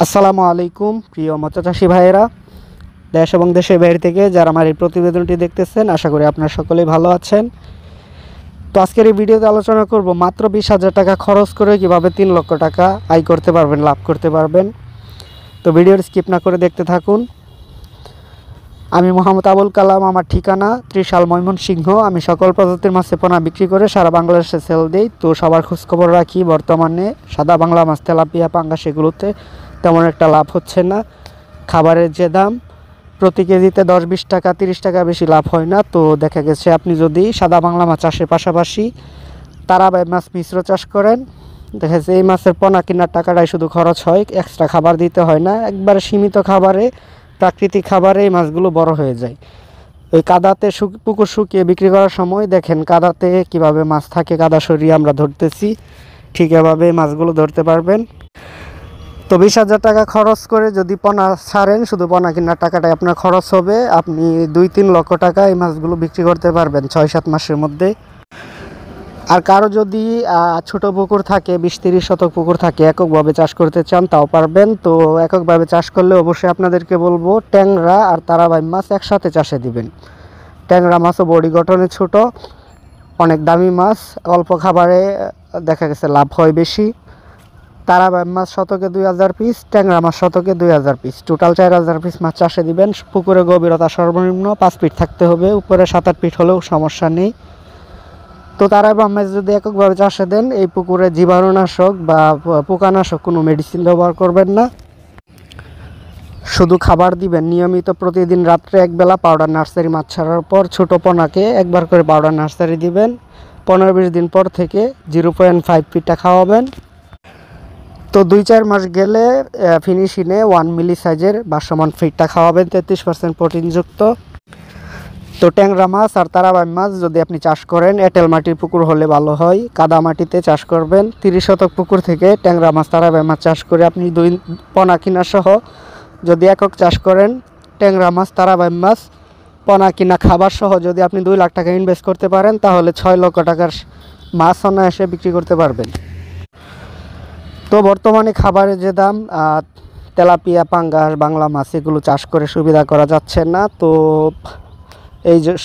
আসসালামু আলাইকুম প্রিয় মৎস্য চাষী ভাইয়েরা, দেশ এবং দেশের বাইরে থেকে যারা আমার এই প্রতিবেদনটি দেখতেছেন, আশা করি আপনারা সকলেই ভালো আছেন। তো আজকের এই ভিডিওতে আলোচনা করব মাত্র 20,000 টাকা খরচ করে কিভাবে 3 লক্ষ টাকা আয় করতে পারবেন, লাভ করতে পারবেন। তো ভিডিওর স্কিপ না করে দেখতে থাকুন। আমি মোহাম্মদ আবুল কালাম, আমার ঠিকানা ত্রিশাল ময়মনসিংহ। আমি সকল প্রজাতির মাছের পোনা বিক্রি করে সারা বাংলাদেশে সেল দিই। তো সবার খোঁজখবর রাখি, বর্তমানে সাদা বাংলা মাছ, তেলাপিয়া, পাঙ্গাস এগুলোতে তেমন একটা লাভ হচ্ছে না। খাবারের যে দাম প্রতি কেজিতে 10-20 টাকা 30 টাকা বেশি লাভ হয় না। তো দেখা গেছে আপনি যদি সাদা বাংলা মাছ চাষের পাশাপাশি তারাবাই মাছ মিশ্র চাষ করেন, দেখা যাচ্ছে এই মাছের পোনা কেনার টাকাটাই শুধু খরচ হয়, এক্সট্রা খাবার দিতে হয় না। একবারে সীমিত খাবারে, প্রাকৃতিক খাবারে এই মাছগুলো বড় হয়ে যায়। ওই কাদাতে পুকুর শুকিয়ে বিক্রি করার সময় দেখেন কাদাতে কিভাবে মাছ থাকে, কাদা সরিয়ে আমরা ধরতেছি, ঠিক এভাবে মাছগুলো ধরতে পারবেন। তো 20,000 টাকা খরচ করে যদি পোনা ছাড়েন, শুধু পোনা কেনার টাকাটাই আপনার খরচ হবে। আপনি 2-3 লক্ষ টাকা এই মাছগুলো বিক্রি করতে পারবেন 6-7 মাসের মধ্যে। আর কারো যদি ছোট পুকুর থাকে, 20-30 শতক পুকুর থাকে, এককভাবে চাষ করতে চান, তাও পারবেন। তো এককভাবে চাষ করলে অবশ্যই আপনাদেরকে বলবো ট্যাংরা আর তারাবাই মাছ একসাথে চাষে দিবেন। ট্যাংরা মাছও বডি গঠনে ছোট, অনেক দামি মাছ, অল্প খাবারে দেখা গেছে লাভ হয় বেশি। তারাবাই মাছ শতকে 2,000 পিস, ট্যাংরা মাছ শতকে 2,000 পিস, টোটাল 4,000 পিস মাছ চাষে দিবেন। পুকুরে গভীরতা সর্বনিম্ন 5 ফিট থাকতে হবে, উপরে 7-8 ফিট হলেও সমস্যা নেই। তো তারাবাই মাছ যদি এককভাবে চাষে দেন, এই পুকুরে জীবাণুনাশক বা পোকানাশক কোনো মেডিসিন ব্যবহার করবেন না, শুধু খাবার দিবেন নিয়মিত। প্রতিদিন রাত্রে একবেলা পাউডার নার্সারি মাছ ছাড়ার পর ছোটো পোনাকে একবার করে পাউডার নার্সারি দিবেন। 15-20 দিন পর থেকে 0.5 ফিটটা খাওয়াবেন। তো 2-4 মাস গেলে ফিনিশিংয়ে 1 মিলি সাইজের ভাসমান ফিডটা খাওয়াবেন, 33% প্রোটিনযুক্ত। তো ট্যাংরা মাছ আর তারাবাই মাছ যদি আপনি চাষ করেন, এঁটেল মাটির পুকুর হলে ভালো হয়, কাদা মাটিতে চাষ করবেন। 30 শতক পুকুর থেকে ট্যাংরা মাছ, তারাবাই মাছ চাষ করে আপনি 2 পোনা কিনা সহ যদি একক চাষ করেন, ট্যাংরা মাছ, তারাবাই মাছ, পোনা কিনা খাবার সহ যদি আপনি 2 লাখ টাকা ইনভেস্ট করতে পারেন, তাহলে 6 লক্ষ টাকার মাছ অনায়াসে বিক্রি করতে পারবেন। তো বর্তমানে খাবারের যে দাম, তেলাপিয়া, পাঙ্গাস, বাংলা মাছ এগুলো চাষ করে সুবিধা করা যাচ্ছে না। তো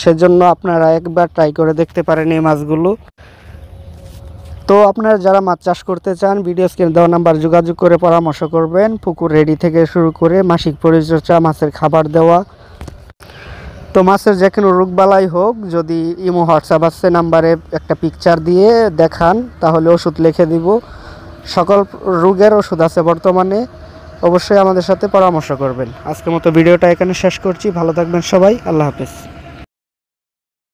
সেজন্য আপনারা একবার ট্রাই করে দেখতে পারেন এই মাছগুলো। তো আপনারা যারা মাছ চাষ করতে চান, ভিডিও স্ক্রিনে দেওয়া নাম্বার যোগাযোগ করে পরামর্শ করবেন। পুকুর রেডি থেকে শুরু করে মাসিক পরিচর্যা, মাছের খাবার দেওয়া। তো মাছের যে কোনো রোগবালাই হোক, যদি ইমো হোয়াটসঅ্যাপ আছে নাম্বারে একটা পিকচার দিয়ে দেখান, তাহলে ওষুধ লিখে দিব। সকল রোগের ওষুধ আছে বর্তমানে, অবশ্যই আমাদের সাথে পরামর্শ করবেন। আজকের মতো ভিডিওটা এখানে শেষ করছি। ভালো থাকবেন সবাই, আল্লাহ হাফেজ।